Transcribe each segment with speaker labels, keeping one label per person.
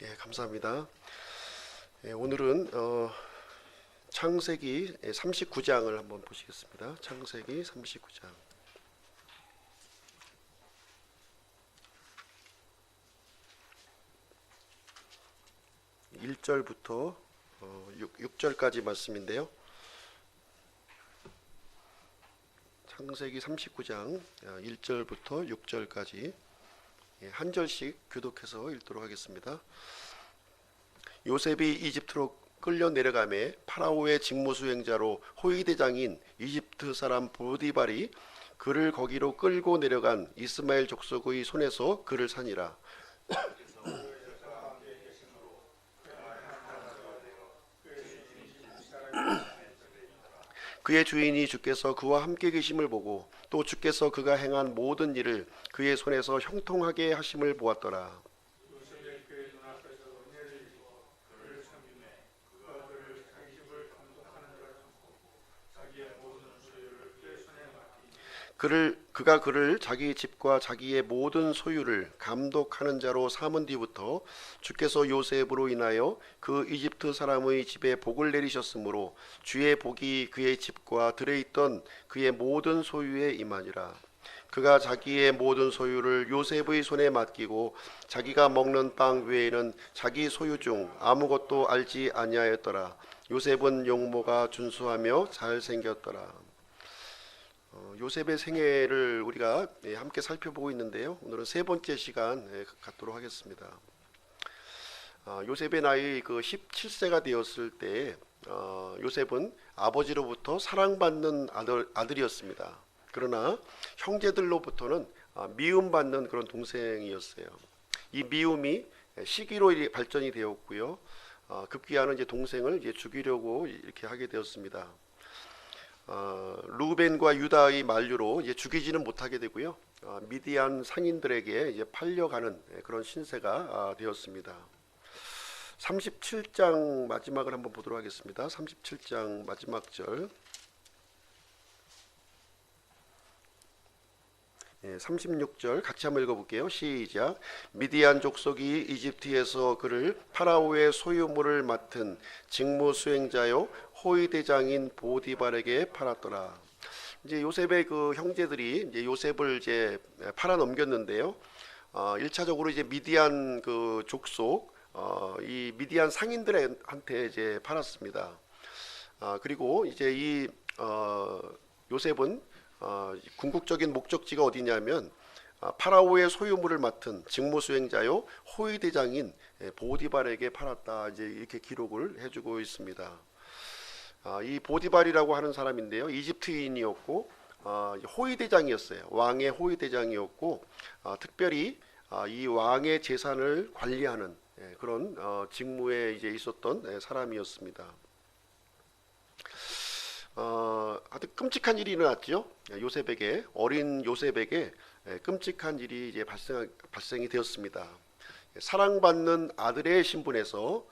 Speaker 1: 예, 감사합니다. 예, 오늘은 창세기 39장을 한번 보시겠습니다. 창세기 39장 1절부터 6절까지 말씀인데요. 창세기 39장 1절부터 6절까지 한 절씩 교독해서 읽도록 하겠습니다. 요셉이 이집트로 끌려 내려가매 파라오의 직무수행자로 호위대장인 이집트 사람 보디발이 그를 거기로 끌고 내려간 이스마엘 족속의 손에서 그를 산이라. 그의 주인이 주께서 그와 함께 계심을 보고 또 주께서 그가 행한 모든 일을 그의 손에서 형통하게 하심을 보았더라. 그가 그를 자기 집과 자기의 모든 소유를 감독하는 자로 삼은 뒤부터 주께서 요셉으로 인하여 그 이집트 사람의 집에 복을 내리셨으므로 주의 복이 그의 집과 들에 있던 그의 모든 소유에 임하니라. 그가 자기의 모든 소유를 요셉의 손에 맡기고 자기가 먹는 빵 외에는 자기 소유 중 아무것도 알지 아니하였더라. 요셉은 용모가 준수하며 잘생겼더라. 요셉의 생애를 우리가 함께 살펴보고 있는데요. 오늘은 세 번째 시간 갖도록 하겠습니다. 요셉의 나이 17세가 되었을 때 요셉은 아버지로부터 사랑받는 아들이었습니다. 그러나 형제들로부터는 미움받는 그런 동생이었어요. 이 미움이 시기로 발전이 되었고요. 급기야는 이제 동생을 이제 죽이려고 이렇게 하게 되었습니다. 루벤과 유다의 만류로 이제 죽이지는 못하게 되고요. 미디안 상인들에게 이제 팔려가는 그런 신세가 되었습니다. 37장 마지막을 한번 보도록 하겠습니다. 37장 마지막 절. 36절 같이 한번 읽어볼게요. 시작. 미디안 족속이 이집트에서 그를 파라오의 소유물을 맡은 직무수행자요 호위대장인 보디발에게 팔았더라. 이제 요셉의 그 형제들이 이제 요셉을 이제 팔아 넘겼는데요. 1차적으로 이제 미디안 그 족속 이 미디안 상인들한테 이제 팔았습니다. 그리고 이제 이 요셉은 궁극적인 목적지가 어디냐면 파라오의 소유물을 맡은 직무수행자요 호위대장인 보디발에게 팔았다. 이제 이렇게 기록을 해주고 있습니다. 이 보디발이라고 하는 사람인데요, 이집트인이었고 호위대장이었어요. 왕의 호위대장이었고 특별히 이 왕의 재산을 관리하는 그런 직무에 이제 있었던 사람이었습니다. 아주 끔찍한 일이 일어났죠. 요셉에게, 어린 요셉에게 끔찍한 일이 이제 발생이 되었습니다. 사랑받는 아들의 신분에서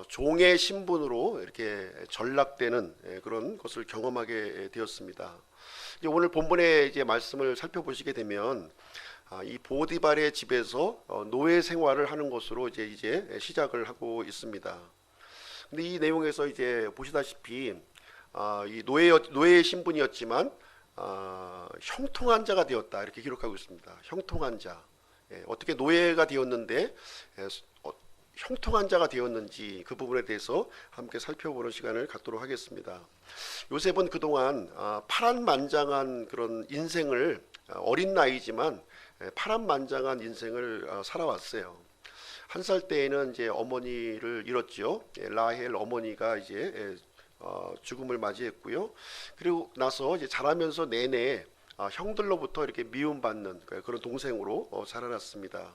Speaker 1: 종의 신분으로 이렇게 전락되는 그런 것을 경험하게 되었습니다. 이제 오늘 본문의 이제 말씀을 살펴보시게 되면 이 보디발의 집에서 노예 생활을 하는 것으로 이제 시작을 하고 있습니다. 근데 이 내용에서 이제 보시다시피 이 노예의 신분이었지만 형통한 자가 되었다 이렇게 기록하고 있습니다. 형통한 자. 어떻게 노예가 되었는데 형통한 자가 되었는지 그 부분에 대해서 함께 살펴보는 시간을 갖도록 하겠습니다. 요셉은 그동안 파란만장한 그런 인생을 어린 나이지만 파란만장한 인생을 살아왔어요. 한 살 때에는 이제 어머니를 잃었죠. 라헬 어머니가 이제 죽음을 맞이했고요. 그리고 나서 이제 자라면서 내내 형들로부터 이렇게 미움받는 그런 동생으로 자라났습니다.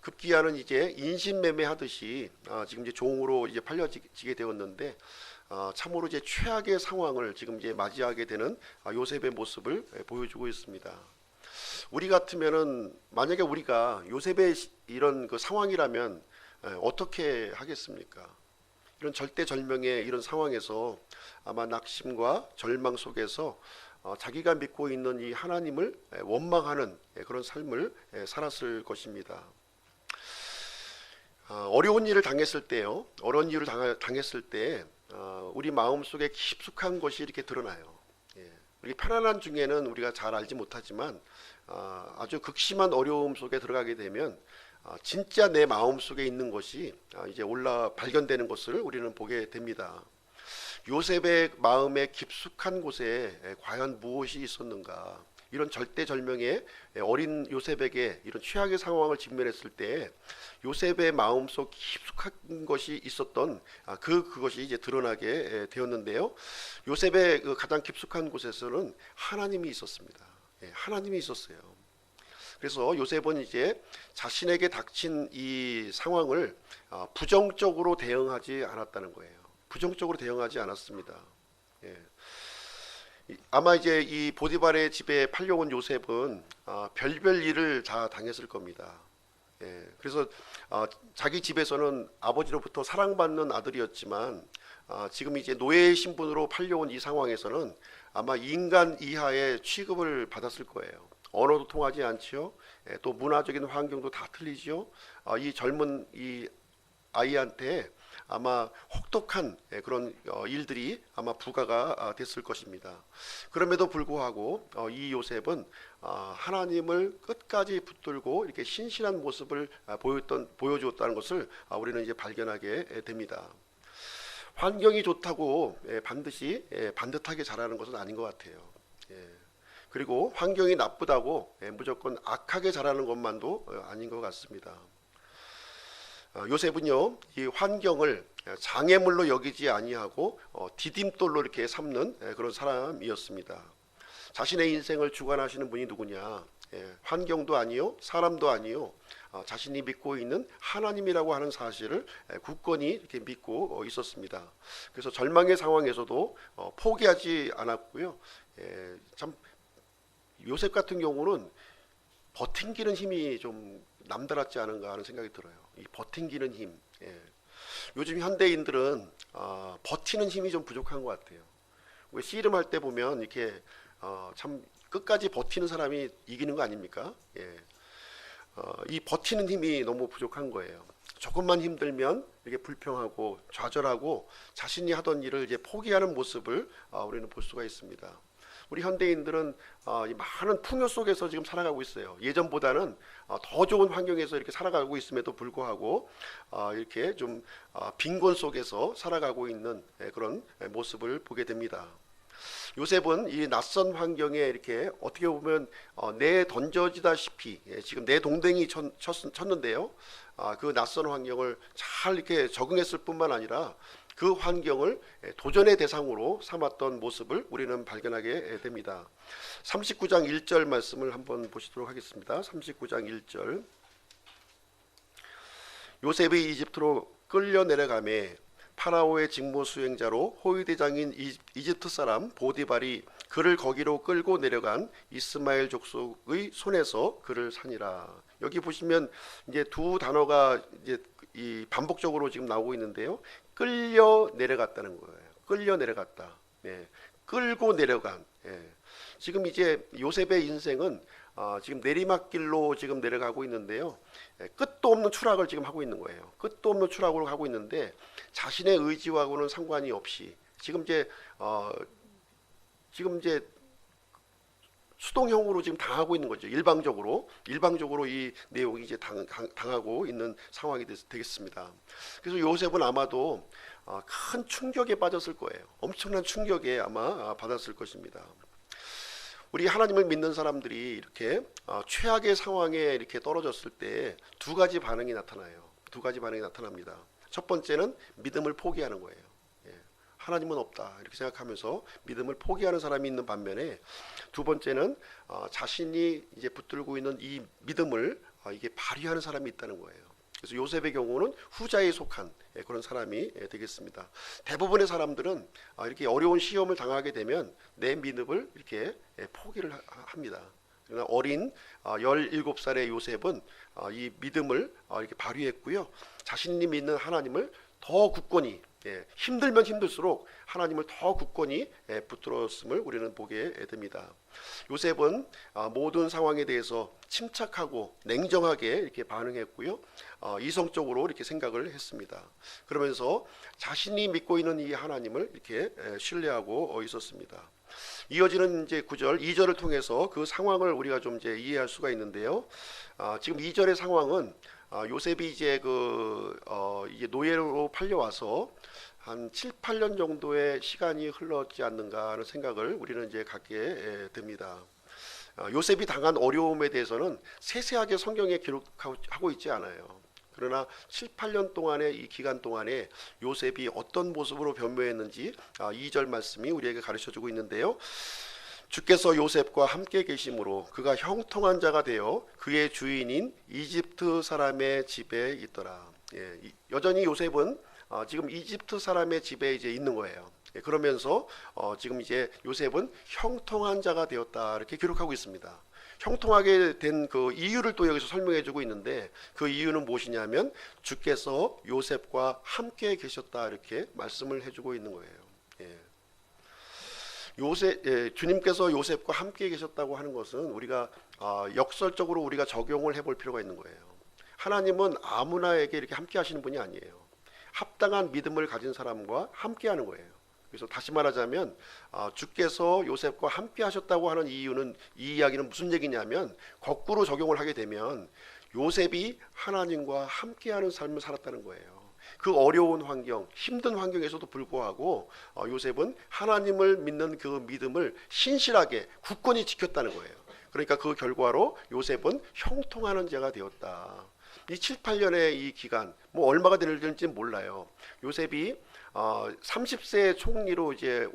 Speaker 1: 급기야는 이제 인신매매하듯이 지금 이제 종으로 이제 팔려지게 되었는데 참으로 이제 최악의 상황을 지금 이제 맞이하게 되는 요셉의 모습을 보여주고 있습니다. 우리 같으면은 만약에 우리가 요셉의 이런 그 상황이라면 어떻게 하겠습니까? 이런 절대절명의 이런 상황에서 아마 낙심과 절망 속에서 자기가 믿고 있는 이 하나님을 원망하는 그런 삶을 살았을 것입니다. 어려운 일을 당했을 때요. 어려운 일을 당했을 때 우리 마음속에 깊숙한 것이 이렇게 드러나요. 예. 우리 편안한 중에는 우리가 잘 알지 못하지만 아주 극심한 어려움 속에 들어가게 되면 진짜 내 마음속에 있는 것이 이제 발견되는 것을 우리는 보게 됩니다. 요셉의 마음의 깊숙한 곳에 과연 무엇이 있었는가? 이런 절대절명의 어린 요셉에게 이런 최악의 상황을 직면했을 때 요셉의 마음속 깊숙한 것이 있었던 그것이 이제 드러나게 되었는데요. 요셉의 그 가장 깊숙한 곳에서는 하나님이 있었습니다. 하나님이 있었어요. 그래서 요셉은 이제 자신에게 닥친 이 상황을 부정적으로 대응하지 않았다는 거예요. 부정적으로 대응하지 않았습니다. 예. 아마 이제 이 보디발의 집에 팔려온 요셉은 별별 일을 다 당했을 겁니다. 예. 그래서 자기 집에서는 아버지로부터 사랑받는 아들이었지만 지금 이제 노예의 신분으로 팔려온 이 상황에서는 아마 인간 이하의 취급을 받았을 거예요. 언어도 통하지 않지요. 예. 또 문화적인 환경도 다 틀리지요. 이 젊은 이 아이한테 아마 혹독한 그런 일들이 아마 부과가 됐을 것입니다. 그럼에도 불구하고 이 요셉은 하나님을 끝까지 붙들고 이렇게 신실한 모습을 보여주었다는 것을 우리는 이제 발견하게 됩니다. 환경이 좋다고 반드시 반듯하게 자라는 것은 아닌 것 같아요. 그리고 환경이 나쁘다고 무조건 악하게 자라는 것만도 아닌 것 같습니다. 요셉은요, 이 환경을 장애물로 여기지 아니하고 디딤돌로 이렇게 삼는 그런 사람이었습니다. 자신의 인생을 주관하시는 분이 누구냐? 환경도 아니요, 사람도 아니요, 자신이 믿고 있는 하나님이라고 하는 사실을 굳건히 이렇게 믿고 있었습니다. 그래서 절망의 상황에서도 포기하지 않았고요. 참 요셉 같은 경우는 버팅기는 힘이 좀 남다르지 않은가 하는 생각이 들어요. 이 버팅기는 힘. 요즘 현대인들은 버티는 힘이 좀 부족한 것 같아요. 왜 씨름할 때 보면 이렇게 참 끝까지 버티는 사람이 이기는 거 아닙니까? 이 버티는 힘이 너무 부족한 거예요. 조금만 힘들면 이렇게 불평하고 좌절하고 자신이 하던 일을 이제 포기하는 모습을 우리는 볼 수가 있습니다. 우리 현대인들은 이 많은 풍요 속에서 지금 살아가고 있어요. 예전보다는 더 좋은 환경에서 이렇게 살아가고 있음에도 불구하고 이렇게 좀 빈곤 속에서 살아가고 있는 그런 모습을 보게 됩니다. 요셉은 이 낯선 환경에 이렇게 어떻게 보면 내 던져지다시피 지금 내 동댕이 쳤는데요. 그 낯선 환경을 잘 이렇게 적응했을 뿐만 아니라 그 환경을 도전의 대상으로 삼았던 모습을 우리는 발견하게 됩니다. 39장 1절 말씀을 한번 보시도록 하겠습니다. 39장 1절. 요셉이 이집트로 끌려 내려가매 파라오의 직무 수행자로 호위대장인 이집트 사람 보디발이 그를 거기로 끌고 내려간 이스마엘 족속의 손에서 그를 산이라. 여기 보시면 이제 두 단어가 이제 이 반복적으로 지금 나오고 있는데요. 끌려 내려갔다는 거예요. 끌려 내려갔다. 끌고 내려간. 지금 이제 요셉의 인생은 지금 내리막길로 지금 내려가고 있는데요. 끝도 없는 추락을 지금 하고 있는 거예요. 끝도 없는 추락으로 가고 있는데 자신의 의지와는 상관이 없이 지금 이제 수동형으로 지금 당하고 있는 거죠. 일방적으로 이 내용이 이제 당하고 있는 상황이 되겠습니다. 그래서 요셉은 아마도 큰 충격에 빠졌을 거예요. 엄청난 충격에 아마 받았을 것입니다. 우리 하나님을 믿는 사람들이 이렇게 최악의 상황에 이렇게 떨어졌을 때 두 가지 반응이 나타나요. 두 가지 반응이 나타납니다. 첫 번째는 믿음을 포기하는 거예요. 하나님은 없다 이렇게 생각하면서 믿음을 포기하는 사람이 있는 반면에 두 번째는 자신이 이제 붙들고 있는 이 믿음을 이게 발휘하는 사람이 있다는 거예요. 그래서 요셉의 경우는 후자에 속한 그런 사람이 되겠습니다. 대부분의 사람들은 이렇게 어려운 시험을 당하게 되면 내 믿음을 이렇게 포기를 합니다. 그러나 어린 17살의 요셉은 이 믿음을 이렇게 발휘했고요. 자신이 믿는 하나님을 더 굳건히 힘들면 힘들수록 하나님을 더 굳건히 붙들었음을 우리는 보게 됩니다. 요셉은 모든 상황에 대해서 침착하고 냉정하게 이렇게 반응했고요. 이성적으로 이렇게 생각을 했습니다. 그러면서 자신이 믿고 있는 이 하나님을 이렇게 신뢰하고 있었습니다. 이어지는 이제 9절, 2절을 통해서 그 상황을 우리가 좀 이제 이해할 수가 있는데요. 지금 2절의 상황은 요셉이 이제 이제 노예로 팔려와서 한 7, 8년 정도의 시간이 흘렀지 않는가 하는 생각을 우리는 이제 갖게 됩니다. 요셉이 당한 어려움에 대해서는 세세하게 성경에 기록하고 있지 않아요. 그러나 7, 8년 동안의 이 기간 동안에 요셉이 어떤 모습으로 변모했는지 2절 말씀이 우리에게 가르쳐주고 있는데요. 주께서 요셉과 함께 계심으로 그가 형통한 자가 되어 그의 주인인 이집트 사람의 집에 있더라. 여전히 요셉은 지금 이집트 사람의 집에 이제 있는 거예요. 그러면서 지금 이제 요셉은 형통한 자가 되었다 이렇게 기록하고 있습니다. 형통하게 된 그 이유를 또 여기서 설명해 주고 있는데 그 이유는 무엇이냐면 주께서 요셉과 함께 계셨다 이렇게 말씀을 해주고 있는 거예요. 주님께서 요셉과 함께 계셨다고 하는 것은 우리가 역설적으로 우리가 적용을 해볼 필요가 있는 거예요. 하나님은 아무나에게 이렇게 함께 하시는 분이 아니에요. 합당한 믿음을 가진 사람과 함께 하는 거예요. 그래서 다시 말하자면 주께서 요셉과 함께 하셨다고 하는 이유는, 이 이야기는 무슨 얘기냐면 거꾸로 적용을 하게 되면 요셉이 하나님과 함께하는 삶을 살았다는 거예요. 그 어려운 환경, 힘든 환경에서도 불구하고 요셉은 하나님을 믿는 그 믿음을 신실하게 굳건히 지켰다는 거예요. 그러니까 그 결과로 요셉은 형통하는 자가 되었다. 이 7, 8년의 이 기간, 뭐 얼마가 될지 몰라요. 요셉이 30세 총리로 이제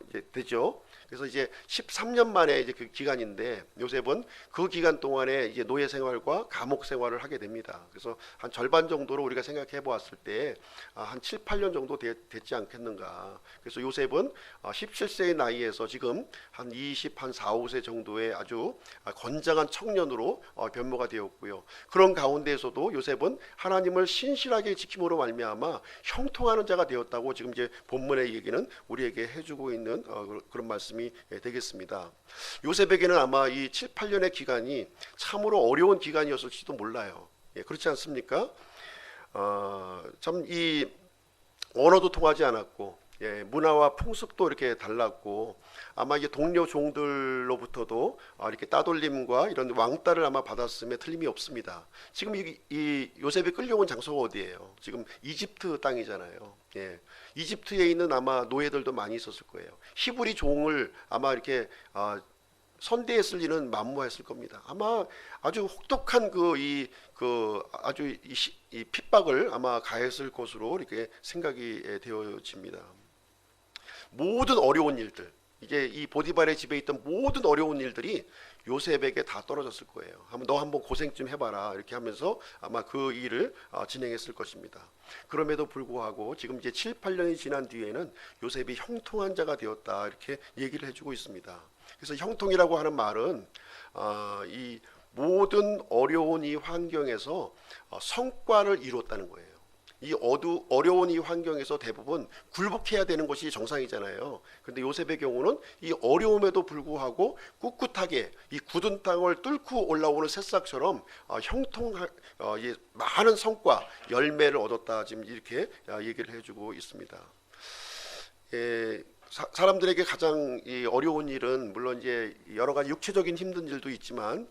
Speaker 1: 이제 되죠. 그래서 이제 13년 만에 이제 그 기간인데 요셉은 그 기간 동안에 이제 노예 생활과 감옥 생활을 하게 됩니다. 그래서 한 절반 정도로 우리가 생각해 보았을 때 한 7, 8년 정도 됐지 않겠는가. 그래서 요셉은 17세의 나이에서 지금 한 4, 5세 정도의 아주 건장한 청년으로 변모가 되었고요. 그런 가운데에서도 요셉은 하나님을 신실하게 지킴으로 말미암아 형통하는 자가 되었다고 지금 이제 본문의 얘기는 우리에게 해주고 있는 그런 말씀이 되겠습니다. 요셉에게는 아마 이 7, 8년의 기간이 참으로 어려운 기간이었을지도 몰라요. 그렇지 않습니까? 참 이 언어도 통하지 않았고 문화와 풍습도 이렇게 달랐고 아마 이게 동료 종들로부터도 이렇게 따돌림과 이런 왕따를 아마 받았음에 틀림이 없습니다. 지금 이 요셉이 끌려온 장소가 어디예요? 지금 이집트 땅이잖아요. 이집트에 있는 아마 노예들도 많이 있었을 거예요. 히브리 종을 아마 이렇게 선대했을 리는 만무했을 겁니다. 아마 아주 혹독한 아주 이 핍박을 아마 가했을 것으로 이렇게 생각이 되어집니다. 모든 어려운 일들, 이제 이 보디발의 집에 있던 모든 어려운 일들이 요셉에게 다 떨어졌을 거예요. 너 한번 고생 좀 해봐라 이렇게 하면서 아마 그 일을 진행했을 것입니다. 그럼에도 불구하고 지금 이제 7, 8년이 지난 뒤에는 요셉이 형통한 자가 되었다 이렇게 얘기를 해주고 있습니다. 그래서 형통이라고 하는 말은 이 모든 어려운 이 환경에서 성과를 이루었다는 거예요. 이 어려운 이 환경에서 대부분 굴복해야 되는 것이 정상이잖아요. 그런데 요셉의 경우는 이 어려움에도 불구하고 꿋꿋하게 이 굳은 땅을 뚫고 올라오는 새싹처럼 많은 성과, 열매를 얻었다. 지금 이렇게 얘기를 해주고 있습니다. 사람들에게 가장 어려운 일은 물론 이제 여러 가지 육체적인 힘든 일도 있지만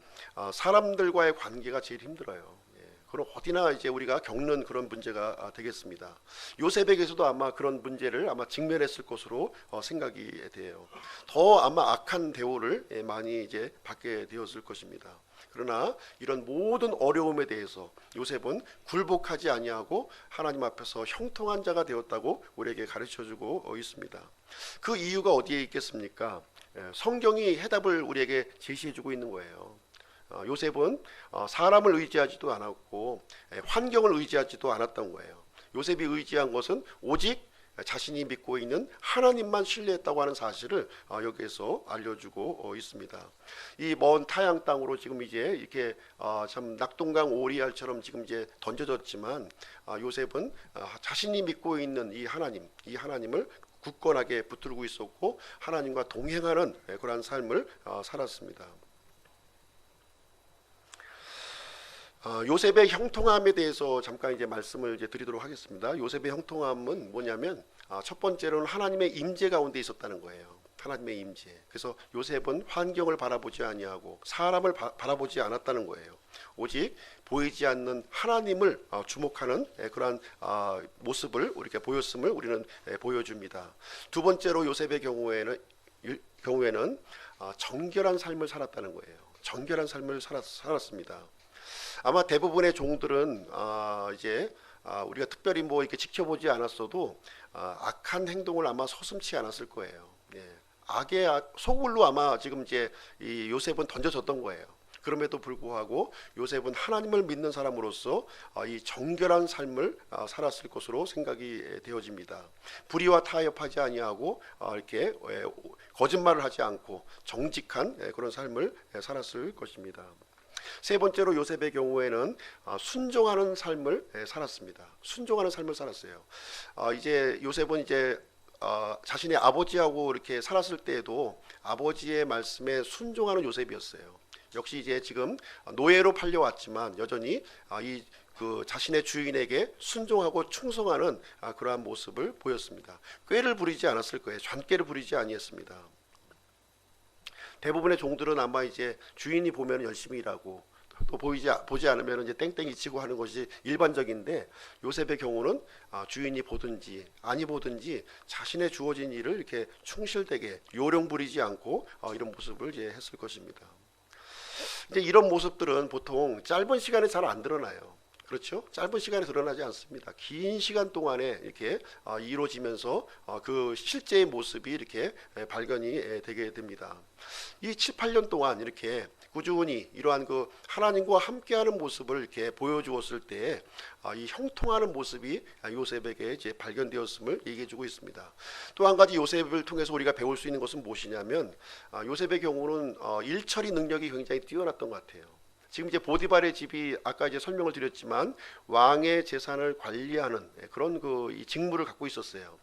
Speaker 1: 사람들과의 관계가 제일 힘들어요. 그럼 어디나 이제 우리가 겪는 그런 문제가 되겠습니다. 요셉에게서도 아마 그런 문제를 아마 직면했을 것으로 생각이 돼요. 더 아마 악한 대우를 많이 이제 받게 되었을 것입니다. 그러나 이런 모든 어려움에 대해서 요셉은 굴복하지 아니하고 하나님 앞에서 형통한 자가 되었다고 우리에게 가르쳐주고 있습니다. 그 이유가 어디에 있겠습니까? 성경이 해답을 우리에게 제시해주고 있는 거예요. 요셉은 사람을 의지하지도 않았고 환경을 의지하지도 않았던 거예요. 요셉이 의지한 것은 오직 자신이 믿고 있는 하나님만 신뢰했다고 하는 사실을 여기에서 알려주고 있습니다. 이 먼 타양 땅으로 지금 이제 이렇게 참 낙동강 오리알처럼 지금 이제 던져졌지만 요셉은 자신이 믿고 있는 이 하나님을 굳건하게 붙들고 있었고 하나님과 동행하는 그러한 삶을 살았습니다. 요셉의 형통함에 대해서 잠깐 이제 말씀을 이제 드리도록 하겠습니다. 요셉의 형통함은 뭐냐면 첫 번째로는 하나님의 임재 가운데 있었다는 거예요. 하나님의 임재. 그래서 요셉은 환경을 바라보지 아니하고 사람을 바라보지 않았다는 거예요. 오직 보이지 않는 하나님을 주목하는 그러한 모습을 우리가 보였음을 우리는 보여줍니다. 두 번째로 요셉의 경우에는 정결한 삶을 살았다는 거예요. 정결한 삶을 살았습니다. 아마 대부분의 종들은 이제 우리가 특별히 뭐 이렇게 지켜보지 않았어도 악한 행동을 아마 서슴지 않았을 거예요. 예. 악의 소굴로 아마 지금 이제 이 요셉은 던져졌던 거예요. 그럼에도 불구하고 요셉은 하나님을 믿는 사람으로서 이 정결한 삶을 살았을 것으로 생각이 되어집니다. 불의와 타협하지 아니하고 이렇게 거짓말을 하지 않고 정직한 그런 삶을 살았을 것입니다. 세 번째로 요셉의 경우에는 순종하는 삶을 살았습니다. 순종하는 삶을 살았어요. 이제 요셉은 이제 자신의 아버지하고 이렇게 살았을 때에도 아버지의 말씀에 순종하는 요셉이었어요. 역시 이제 지금 노예로 팔려왔지만 여전히 그 자신의 주인에게 순종하고 충성하는 그러한 모습을 보였습니다. 꾀를 부리지 않았을 거예요. 잔꾀를 부리지 아니했습니다. 대부분의 종들은 아마 이제 주인이 보면 열심히 일하고 또 보지 않으면 이제 땡땡이 치고 하는 것이 일반적인데 요셉의 경우는 주인이 보든지 아니 보든지 자신의 주어진 일을 이렇게 충실되게 요령 부리지 않고 이런 모습을 이제 했을 것입니다. 이제 이런 모습들은 보통 짧은 시간에 잘 안 드러나요. 그렇죠? 짧은 시간에 드러나지 않습니다. 긴 시간 동안에 이렇게 이루어지면서 그 실제의 모습이 이렇게 발견이 되게 됩니다. 이 7, 8년 동안 이렇게 꾸준히 이러한 그 하나님과 함께하는 모습을 이렇게 보여주었을 때 이 형통하는 모습이 요셉에게 이제 발견되었음을 얘기해주고 있습니다. 또 한 가지 요셉을 통해서 우리가 배울 수 있는 것은 무엇이냐면 요셉의 경우는 일처리 능력이 굉장히 뛰어났던 것 같아요. 지금 이제 보디발의 집이 아까 이제 설명을 드렸지만 왕의 재산을 관리하는 그런 이 직무를 갖고 있었어요.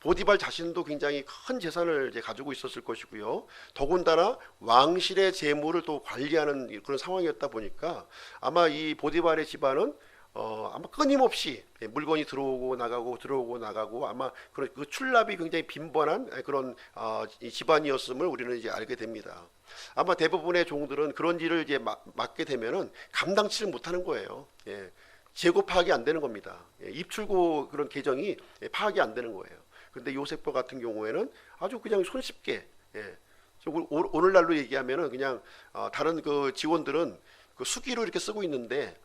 Speaker 1: 보디발 자신도 굉장히 큰 재산을 이제 가지고 있었을 것이고요. 더군다나 왕실의 재물을 또 관리하는 그런 상황이었다 보니까 아마 이 보디발의 집안은 아마 끊임없이 물건이 들어오고 나가고 아마 그 출납이 굉장히 빈번한 그런 이 집안이었음을 우리는 이제 알게 됩니다. 아마 대부분의 종들은 그런 일을 이제 맡게 되면은 감당치를 못하는 거예요. 예. 재고 파악이 안 되는 겁니다. 예. 입출고 그런 계정이 파악이 안 되는 거예요. 그런데 요셉과 같은 경우에는 아주 그냥 손쉽게, 예. 오늘날로 얘기하면은 그냥 다른 그 직원들은 그 수기로 이렇게 쓰고 있는데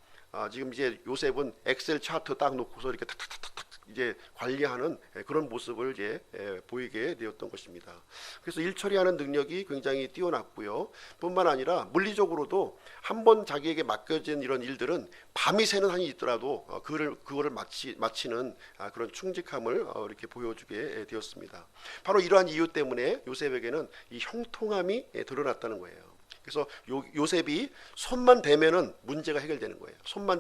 Speaker 1: 지금 이제 요셉은 엑셀 차트 딱 놓고서 이렇게 탁탁탁탁 이제 관리하는 그런 모습을 이제 보이게 되었던 것입니다. 그래서 일 처리하는 능력이 굉장히 뛰어났고요. 뿐만 아니라 물리적으로도 한번 자기에게 맡겨진 이런 일들은 밤이 새는 한이 있더라도 그거를 마치는 그런 충직함을 이렇게 보여주게 되었습니다. 바로 이러한 이유 때문에 요셉에게는 이 형통함이 드러났다는 거예요. 그래서 요셉이 손만 대면은 문제가 해결되는 거예요. 손만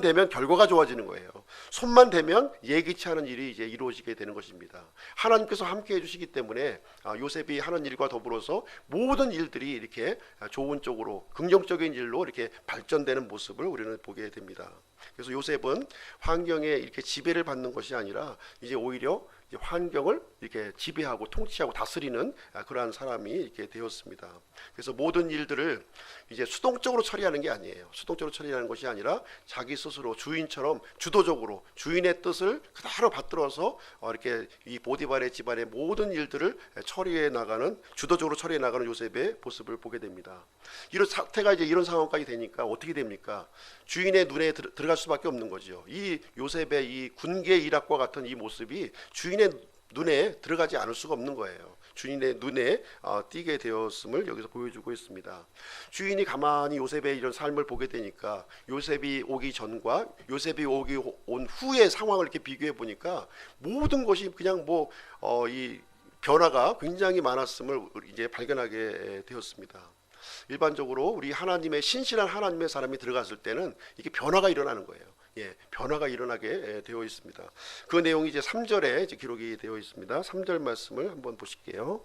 Speaker 1: 대면 결과가 좋아지는 거예요. 손만 대면 예기치 않은 일이 이제 이루어지게 되는 것입니다. 하나님께서 함께 해주시기 때문에 요셉이 하는 일과 더불어서 모든 일들이 이렇게 좋은 쪽으로 긍정적인 일로 이렇게 발전되는 모습을 우리는 보게 됩니다. 그래서 요셉은 환경에 이렇게 지배를 받는 것이 아니라 이제 오히려 환경을 이렇게 지배하고 통치하고 다스리는 그러한 사람이 이렇게 되었습니다. 그래서 모든 일들을 이제 수동적으로 처리하는 게 아니에요. 수동적으로 처리하는 것이 아니라 자기 스스로 주인처럼 주도적으로 주인의 뜻을 그대로 받들어서 이렇게 이 보디발의 집안의 모든 일들을 주도적으로 처리해 나가는 요셉의 모습을 보게 됩니다. 이런 사태가 이제 이런 상황까지 되니까 어떻게 됩니까? 주인의 눈에 들어갈 수밖에 없는 거죠. 이 요셉의 이 군계 일학과 같은 이 모습이 주인의 눈에 들어가지 않을 수가 없는 거예요. 주인의 눈에 띄게 되었음을 여기서 보여주고 있습니다. 주인이 가만히 요셉의 이런 삶을 보게 되니까 요셉이 오기 전과 요셉이 온 후의 상황을 이렇게 비교해 보니까 모든 것이 그냥 이 변화가 굉장히 많았음을 이제 발견하게 되었습니다. 일반적으로 우리 하나님의 신실한 하나님의 사람이 들어갔을 때는 이게 변화가 일어나는 거예요. 변화가 일어나게 되어 있습니다. 그 내용이 이제 3절에 이제 기록이 되어 있습니다. 3절 말씀을 한번 보실게요.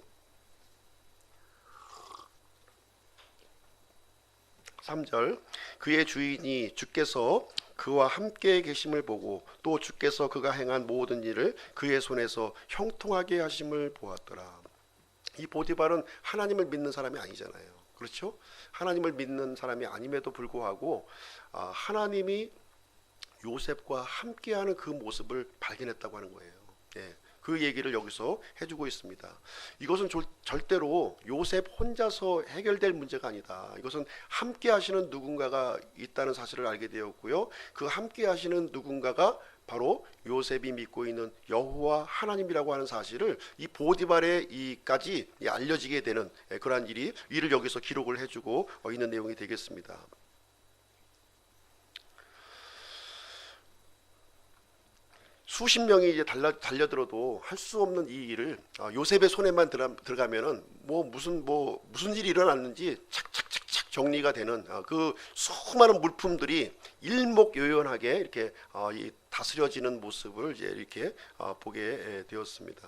Speaker 1: 3절 그의 주인이 주께서 그와 함께 계심을 보고 또 주께서 그가 행한 모든 일을 그의 손에서 형통하게 하심을 보았더라. 이 보디발은 하나님을 믿는 사람이 아니잖아요. 그렇죠? 하나님을 믿는 사람이 아님에도 불구하고 하나님이 요셉과 함께하는 그 모습을 발견했다고 하는 거예요. 그 얘기를 여기서 해주고 있습니다. 이것은 절대로 요셉 혼자서 해결될 문제가 아니다. 이것은 함께 하시는 누군가가 있다는 사실을 알게 되었고요. 그 함께 하시는 누군가가 바로 요셉이 믿고 있는 여호와 하나님이라고 하는 사실을 이 보디발에까지 알려지게 되는 그러한 일을 여기서 기록을 해주고 있는 내용이 되겠습니다. 수십 명이 이제 달려들어도 할 수 없는 이 일을 요셉의 손에만 들어가면은 무슨 일이 일어났는지 착착착착 정리가 되는 그 수많은 물품들이 일목요연하게 이렇게 다스려지는 모습을 이제 이렇게 보게 되었습니다.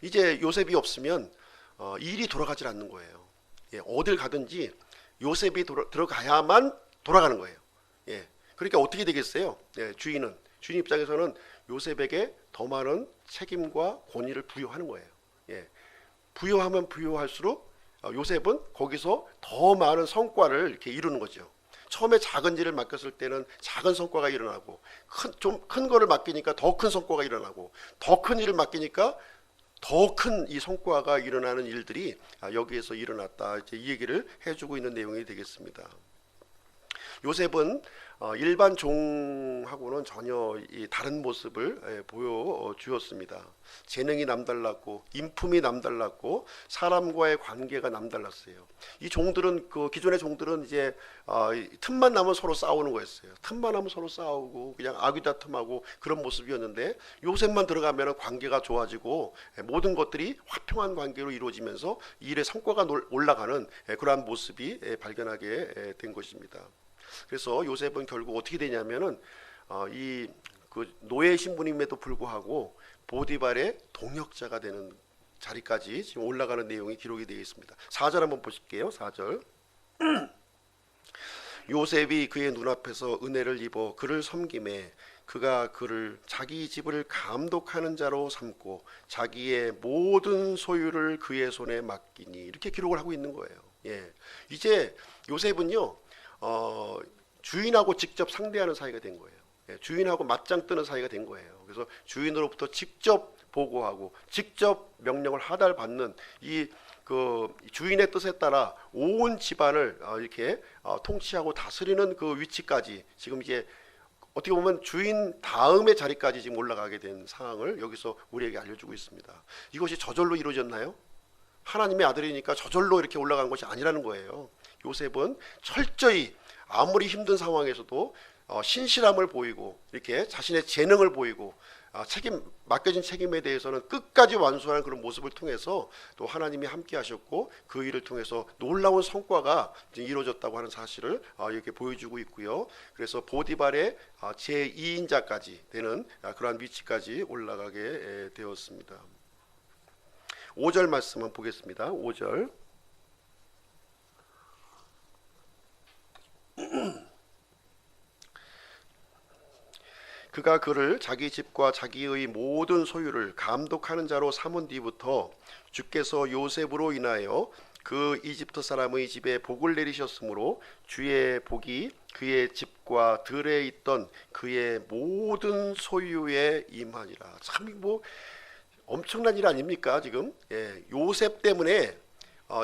Speaker 1: 이제 요셉이 없으면 일이 돌아가질 않는 거예요. 어딜 가든지 요셉이 들어가야만 돌아가는 거예요. 그러니까 어떻게 되겠어요? 주인 입장에서는 요셉에게 더 많은 책임과 권위를 부여하는 거예요. 부여하면 부여할수록 요셉은 거기서 더 많은 성과를 이렇게 이루는 거죠. 처음에 작은 일을 맡겼을 때는 작은 성과가 일어나고 좀 큰 거를 맡기니까 더 큰 성과가 일어나고 더 큰 일을 맡기니까 더 큰 이 성과가 일어나는 일들이 여기에서 일어났다. 이제 이 얘기를 해주고 있는 내용이 되겠습니다. 요셉은 일반 종하고는 전혀 다른 모습을 보여주었습니다. 재능이 남달랐고 인품이 남달랐고 사람과의 관계가 남달랐어요. 이 종들은 기존의 종들은 이제 틈만 나면 서로 싸우는 거였어요. 틈만 나면 서로 싸우고 그냥 아귀다툼하고 그런 모습이었는데 요셉만 들어가면 관계가 좋아지고 모든 것들이 화평한 관계로 이루어지면서 일의 성과가 올라가는 그러한 모습이 발견하게 된 것입니다. 그래서 요셉은 결국 어떻게 되냐면은 그 노예 신분임에도 불구하고 보디발의 동역자가 되는 자리까지 지금 올라가는 내용이 기록이 되어 있습니다. 4절 한번 보실게요. 4절 요셉이 그의 눈앞에서 은혜를 입어 그를 섬김에 그가 그를 자기 집을 감독하는 자로 삼고 자기의 모든 소유를 그의 손에 맡기니 이렇게 기록을 하고 있는 거예요. 이제 요셉은요 주인하고 직접 상대하는 사이가 된 거예요. 주인하고 맞짱 뜨는 사이가 된 거예요. 그래서 주인으로부터 직접 보고하고 직접 명령을 하달받는 그 주인의 뜻에 따라 온 집안을 이렇게 통치하고 다스리는 그 위치까지 지금 이제 어떻게 보면 주인 다음의 자리까지 지금 올라가게 된 상황을 여기서 우리에게 알려주고 있습니다. 이것이 저절로 이루어졌나요? 하나님의 아들이니까 저절로 이렇게 올라간 것이 아니라는 거예요. 요셉은 철저히 아무리 힘든 상황에서도 신실함을 보이고 이렇게 자신의 재능을 보이고 맡겨진 책임에 대해서는 끝까지 완수하는 그런 모습을 통해서 또 하나님이 함께 하셨고 그 일을 통해서 놀라운 성과가 이루어졌다고 하는 사실을 이렇게 보여주고 있고요. 그래서 보디발의 제2인자까지 되는 그러한 위치까지 올라가게 되었습니다. 5절 말씀을 보겠습니다. 5절 그가 그를 자기 집과 자기의 모든 소유를 감독하는 자로 삼은 뒤부터 주께서 요셉으로 인하여 그 이집트 사람의 집에 복을 내리셨으므로 주의 복이 그의 집과 들에 있던 그의 모든 소유에 임하니라. 참 엄청난 일 아닙니까 지금? 요셉 때문에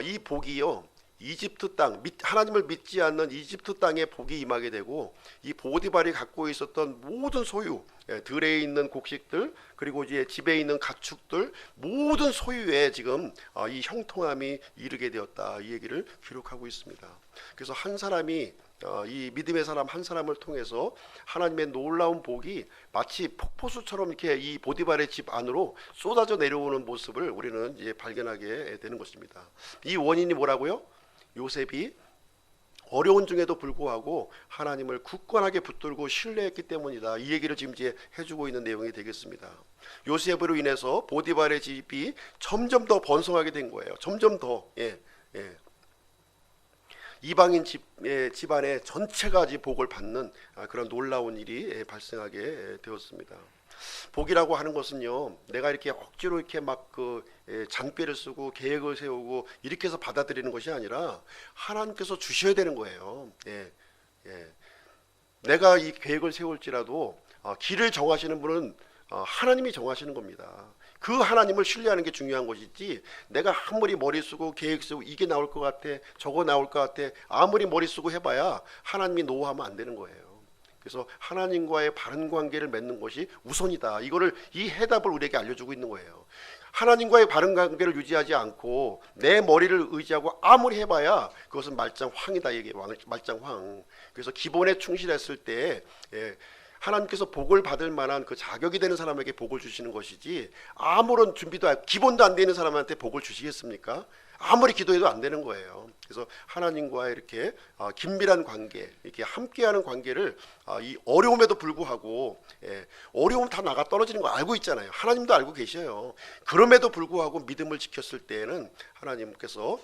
Speaker 1: 이 복이요 이집트 땅, 하나님을 믿지 않는 이집트 땅에 복이 임하게 되고 이 보디발이 갖고 있었던 모든 소유, 들에 있는 곡식들, 그리고 이제 집에 있는 가축들 모든 소유에 지금 이 형통함이 이르게 되었다, 이 얘기를 기록하고 있습니다. 그래서 한 사람이 이 믿음의 사람 한 사람을 통해서 하나님의 놀라운 복이 마치 폭포수처럼 이렇게 이 보디발의 집 안으로 쏟아져 내려오는 모습을 우리는 이제 발견하게 되는 것입니다. 이 원인이 뭐라고요? 요셉이 어려운 중에도 불구하고 하나님을 굳건하게 붙들고 신뢰했기 때문이다, 이 얘기를 지금 이제 해주고 있는 내용이 되겠습니다. 요셉으로 인해서 보디발의 집이 점점 더 번성하게 된 거예요. 점점 더 이방인 집안의 전체가 복을 받는 그런 놀라운 일이 발생하게 되었습니다. 복이라고 하는 것은요, 내가 이렇게 억지로 이렇게 막 잔꾀를 쓰고 계획을 세우고 이렇게 해서 받아들이는 것이 아니라 하나님께서 주셔야 되는 거예요. 내가 이 계획을 세울지라도 길을 정하시는 분은 하나님이 정하시는 겁니다. 그 하나님을 신뢰하는 게 중요한 것이지, 내가 아무리 머리 쓰고 계획 쓰고 이게 나올 것 같아 저거 나올 것 같아 아무리 머리 쓰고 해봐야 하나님이 노하면 안 되는 거예요. 그래서 하나님과의 바른 관계를 맺는 것이 우선이다, 이거를 이 해답을 우리에게 알려주고 있는 거예요. 하나님과의 바른 관계를 유지하지 않고 내 머리를 의지하고 아무리 해봐야 그것은 말짱황이다, 이게 말짱황. 그래서 기본에 충실했을 때 하나님께서 복을 받을 만한 그 자격이 되는 사람에게 복을 주시는 것이지, 아무런 준비도 기본도 안 되는 사람한테 복을 주시겠습니까? 아무리 기도해도 안 되는 거예요. 그래서 하나님과 이렇게 긴밀한 관계, 이렇게 함께하는 관계를 이 어려움에도 불구하고, 어려움 다 나가 떨어지는 거 알고 있잖아요. 하나님도 알고 계셔요. 그럼에도 불구하고 믿음을 지켰을 때에는 하나님께서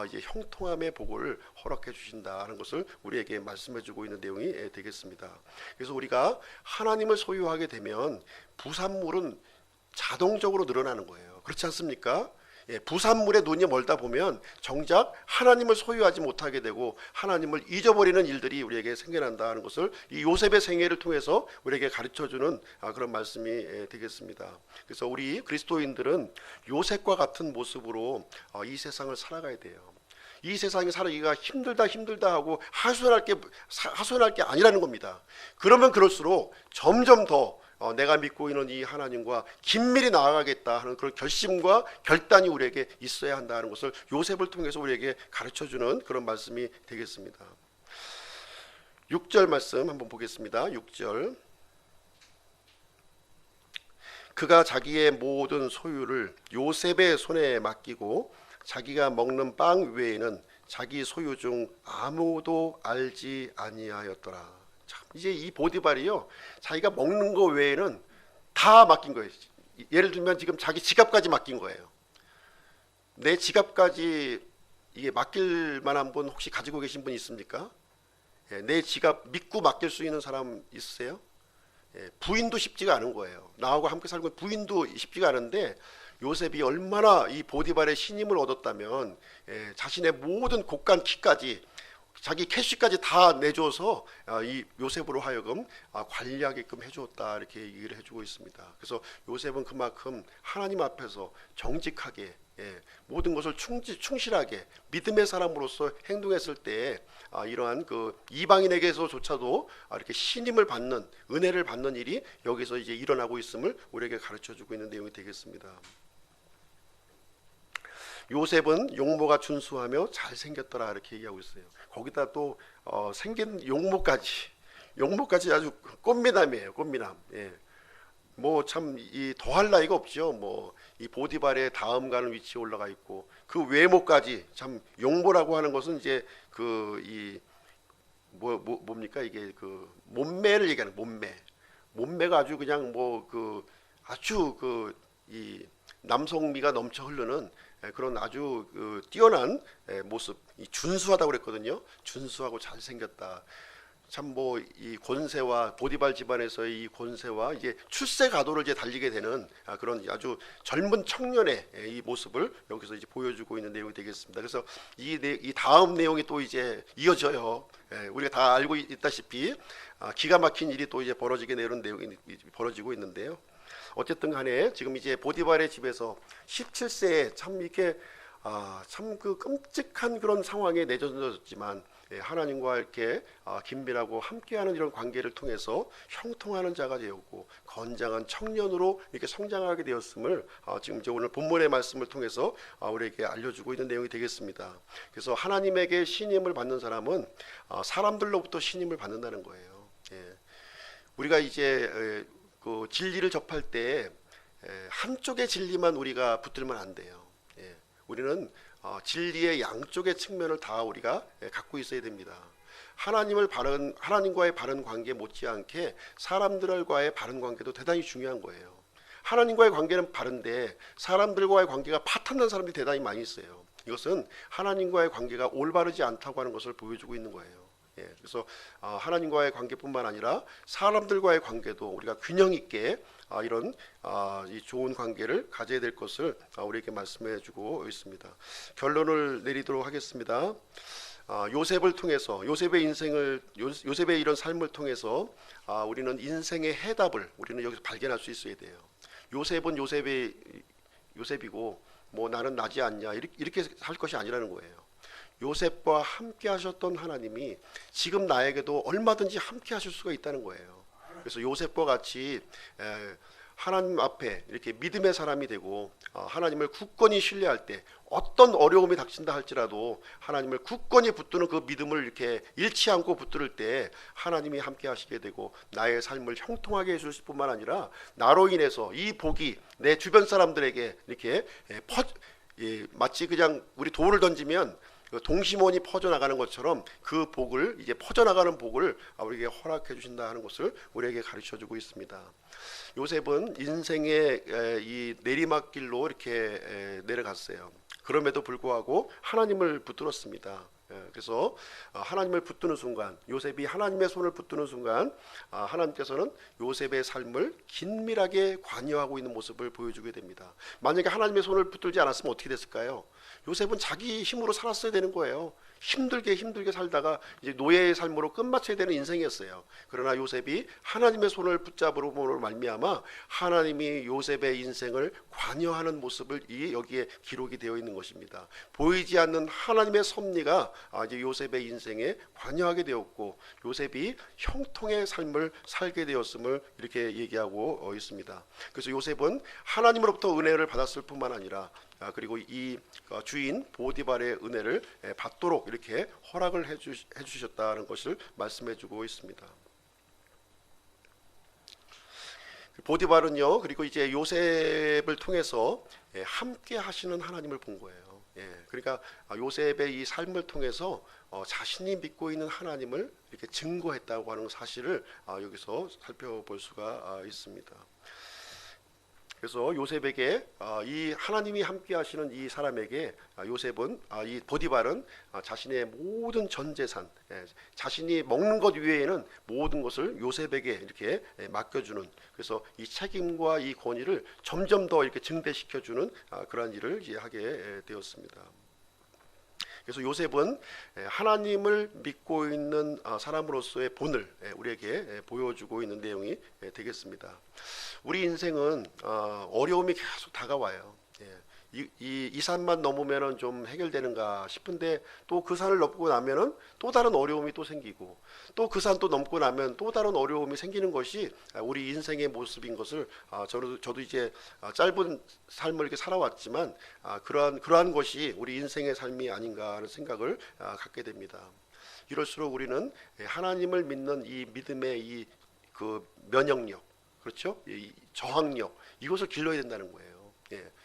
Speaker 1: 이제 형통함의 복을 허락해 주신다는 것을 우리에게 말씀해주고 있는 내용이 되겠습니다. 그래서 우리가 하나님을 소유하게 되면 부산물은 자동적으로 늘어나는 거예요. 그렇지 않습니까? 부산물에 눈이 멀다 보면 정작 하나님을 소유하지 못하게 되고 하나님을 잊어버리는 일들이 우리에게 생겨난다는 것을 이 요셉의 생애를 통해서 우리에게 가르쳐주는 그런 말씀이 되겠습니다. 그래서 우리 그리스도인들은 요셉과 같은 모습으로 이 세상을 살아가야 돼요. 이 세상에 살기가 힘들다 하고 하소연할 게 아니라는 겁니다. 그러면 그럴수록 점점 더 내가 믿고 있는 이 하나님과 긴밀히 나아가겠다 하는 그런 결심과 결단이 우리에게 있어야 한다는 것을 요셉을 통해서 우리에게 가르쳐주는 그런 말씀이 되겠습니다. 6절 말씀 한번 보겠습니다. 6절. 그가 자기의 모든 소유를 요셉의 손에 맡기고 자기가 먹는 빵 외에는 자기 소유 중 아무도 알지 아니하였더라. 이제 이 보디발이요, 자기가 먹는 거 외에는 다 맡긴 거예요. 예를 들면 지금 자기 지갑까지 맡긴 거예요. 내 지갑까지 이게 맡길 만한 분 혹시 가지고 계신 분 있습니까? 내 지갑 믿고 맡길 수 있는 사람 있으세요? 부인도 쉽지가 않은 거예요. 나하고 함께 살고 있는 부인도 쉽지가 않은데, 요셉이 얼마나 이 보디발의 신임을 얻었다면 자신의 모든 곡간 키까지 자기 캐시까지 다 내줘서 이 요셉으로 하여금 관리하게끔 해주었다, 이렇게 얘기를 해주고 있습니다. 그래서 요셉은 그만큼 하나님 앞에서 정직하게 모든 것을 충실하게 믿음의 사람으로서 행동했을 때 이러한 그 이방인에게서조차도 이렇게 신임을 받는, 은혜를 받는 일이 여기서 이제 일어나고 있음을 우리에게 가르쳐주고 있는 내용이 되겠습니다. 요셉은 용모가 준수하며 잘생겼더라, 이렇게 얘기하고 있어요. 거기다 또 생긴 용모까지 아주 꽃미남이에요. 꽃미남. 뭐 참 이 더할 나위가 없죠. 뭐 이 보디발의 다음 가는 위치에 올라가 있고, 그 외모까지 참, 용모라고 하는 것은 이제 그 이 뭡니까 이게 그 몸매를 얘기하는 몸매가 아주 그냥 뭐 그 아주 그 이 남성미가 넘쳐 흐르는 그런 아주 뛰어난 모습, 준수하다고 그랬거든요. 준수하고 잘생겼다. 참 뭐 이 권세와 보디발 집안에서의 이 권세와 이제 출세 가도를 이제 달리게 되는 그런 아주 젊은 청년의 이 모습을 여기서 이제 보여주고 있는 내용이 되겠습니다. 그래서 이 다음 내용이 또 이제 이어져요. 우리가 다 알고 있다시피 기가 막힌 일이 또 이제 벌어지게 되는 내용이 벌어지고 있는데요. 어쨌든 간에 지금 이제 보디발의 집에서 17세에 참 이렇게 참 그 끔찍한 그런 상황에 내던져졌지만 하나님과 이렇게 긴밀하고 함께하는 이런 관계를 통해서 형통하는 자가 되었고 건장한 청년으로 이렇게 성장하게 되었음을 지금 이제 오늘 본문의 말씀을 통해서 우리에게 알려주고 있는 내용이 되겠습니다. 그래서 하나님에게 신임을 받는 사람은 사람들로부터 신임을 받는다는 거예요. 우리가 이제 그 진리를 접할 때 한쪽의 진리만 우리가 붙들면 안 돼요. 우리는 진리의 양쪽의 측면을 다 우리가 갖고 있어야 됩니다. 하나님과의 바른 관계 못지않게 사람들과의 바른 관계도 대단히 중요한 거예요. 하나님과의 관계는 바른데 사람들과의 관계가 파탄난 사람들이 대단히 많이 있어요. 이것은 하나님과의 관계가 올바르지 않다고 하는 것을 보여주고 있는 거예요. 그래서 하나님과의 관계뿐만 아니라 사람들과의 관계도 우리가 균형 있게 이런 이 좋은 관계를 가져야 될 것을 우리에게 말씀해 주고 있습니다. 결론을 내리도록 하겠습니다. 요셉을 통해서 요셉의 이런 삶을 통해서 우리는 인생의 해답을 우리는 여기서 발견할 수 있어야 돼요. 요셉은 요셉이고 뭐 나는 나지 않냐 이렇게 할 것이 아니라는 거예요. 요셉과 함께 하셨던 하나님이 지금 나에게도 얼마든지 함께 하실 수가 있다는 거예요. 그래서 요셉과 같이 하나님 앞에 이렇게 믿음의 사람이 되고 하나님을 굳건히 신뢰할 때 어떤 어려움이 닥친다 할지라도 하나님을 굳건히 붙드는 그 믿음을 이렇게 잃지 않고 붙들 때 하나님이 함께 하시게 되고 나의 삶을 형통하게 해주실 뿐만 아니라 나로 인해서 이 복이 내 주변 사람들에게 이렇게 마치 그냥 우리 돌을 던지면 동심원이 퍼져나가는 것처럼 그 복을 이제 퍼져나가는 복을 우리에게 허락해 주신다 하는 것을 우리에게 가르쳐주고 있습니다. 요셉은 인생의 이 내리막길로 이렇게 내려갔어요. 그럼에도 불구하고 하나님을 붙들었습니다. 그래서 하나님을 붙드는 순간 요셉이 하나님의 손을 붙드는 순간 하나님께서는 요셉의 삶을 긴밀하게 관여하고 있는 모습을 보여주게 됩니다. 만약에 하나님의 손을 붙들지 않았으면 어떻게 됐을까요? 요셉은 자기 힘으로 살았어야 되는 거예요. 힘들게 살다가 이제 노예의 삶으로 끝마쳐야 되는 인생이었어요. 그러나 요셉이 하나님의 손을 붙잡으로 말미암아 하나님이 요셉의 인생을 관여하는 모습을 여기에 기록이 되어 있는 것입니다. 보이지 않는 하나님의 섭리가 이제 요셉의 인생에 관여하게 되었고 요셉이 형통의 삶을 살게 되었음을 이렇게 얘기하고 있습니다. 그래서 요셉은 하나님으로부터 은혜를 받았을 뿐만 아니라 그리고 이 주인 보디발의 은혜를 받도록 이렇게 허락을 해주셨다는 것을 말씀해주고 있습니다. 보디발은요, 그리고 이제 요셉을 통해서 함께 하시는 하나님을 본 거예요. 그러니까 요셉의 이 삶을 통해서 자신이 믿고 있는 하나님을 이렇게 증거했다고 하는 사실을 여기서 살펴볼 수가 있습니다. 그래서 요셉에게 이 하나님이 함께 하시는 이 사람에게 요셉은 이 보디발은 자신의 모든 전 재산, 자신이 먹는 것 외에는 모든 것을 요셉에게 이렇게 맡겨주는, 그래서 이 책임과 이 권위를 점점 더 이렇게 증대시켜주는 그러한 일을 이제 하게 되었습니다. 그래서 요셉은 하나님을 믿고 있는 사람으로서의 본을 우리에게 보여주고 있는 내용이 되겠습니다. 우리 인생은 어려움이 계속 다가와요. 이 산만 넘으면은 좀 해결되는가 싶은데 또 그 산을 넘고 나면은 또 다른 어려움이 또 생기고 또 그 산 또 넘고 나면 또 다른 어려움이 생기는 것이 우리 인생의 모습인 것을 저도 이제 짧은 삶을 이렇게 살아왔지만 그러한 것이 우리 인생의 삶이 아닌가 하는 생각을 갖게 됩니다. 이럴수록 우리는 하나님을 믿는 이 믿음의 이 그 면역력, 그렇죠? 이 저항력, 이것을 길러야 된다는 거예요.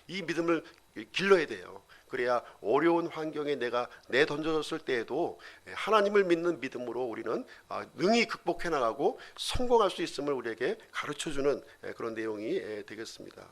Speaker 1: 이 믿음을 길러야 돼요. 그래야 어려운 환경에 내가 내던져졌을 때에도 하나님을 믿는 믿음으로 우리는 능히 극복해 나가고 성공할 수 있음을 우리에게 가르쳐주는 그런 내용이 되겠습니다.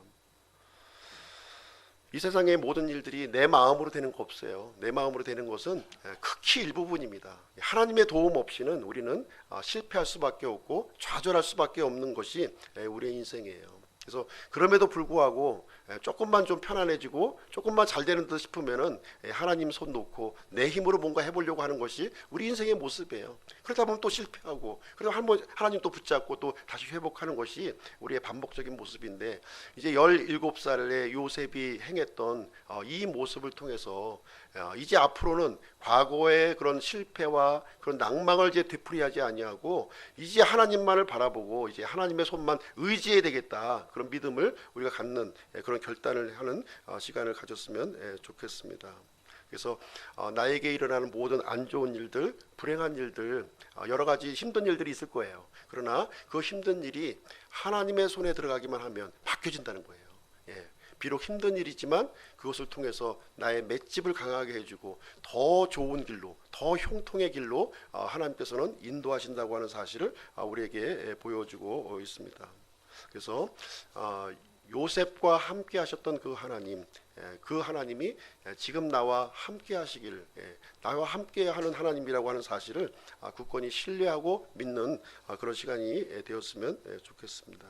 Speaker 1: 이 세상의 모든 일들이 내 마음으로 되는 거 없어요. 내 마음으로 되는 것은 극히 일부분입니다. 하나님의 도움 없이는 우리는 실패할 수밖에 없고 좌절할 수밖에 없는 것이 우리의 인생이에요. 그래서 그럼에도 불구하고 조금만 좀 편안해지고 조금만 잘 되는 듯 싶으면은 하나님 손 놓고 내 힘으로 뭔가 해보려고 하는 것이 우리 인생의 모습이에요. 그러다 보면 또 실패하고, 그리고 하나님 또 붙잡고 또 다시 회복하는 것이 우리의 반복적인 모습인데, 이제 17살의 요셉이 행했던 이 모습을 통해서 이제 앞으로는 과거의 그런 실패와 그런 낭망을 이제 되풀이하지 아니하고 이제 하나님만을 바라보고 이제 하나님의 손만 의지해야 되겠다, 그런 믿음을 우리가 갖는 그런 결단을 하는 시간을 가졌으면 좋겠습니다. 그래서 나에게 일어나는 모든 안 좋은 일들, 불행한 일들, 여러 가지 힘든 일들이 있을 거예요. 그러나 그 힘든 일이 하나님의 손에 들어가기만 하면 바뀌어진다는 거예요. 예. 비록 힘든 일이지만 그것을 통해서 나의 맷집을 강하게 해주고 더 좋은 길로, 더 형통의 길로 하나님께서는 인도하신다고 하는 사실을 우리에게 보여주고 있습니다. 그래서 요셉과 함께 하셨던 그 하나님, 그 하나님이 지금 나와 함께 하시기를, 나와 함께 하는 하나님이라고 하는 사실을 굳건히 신뢰하고 믿는 그런 시간이 되었으면 좋겠습니다.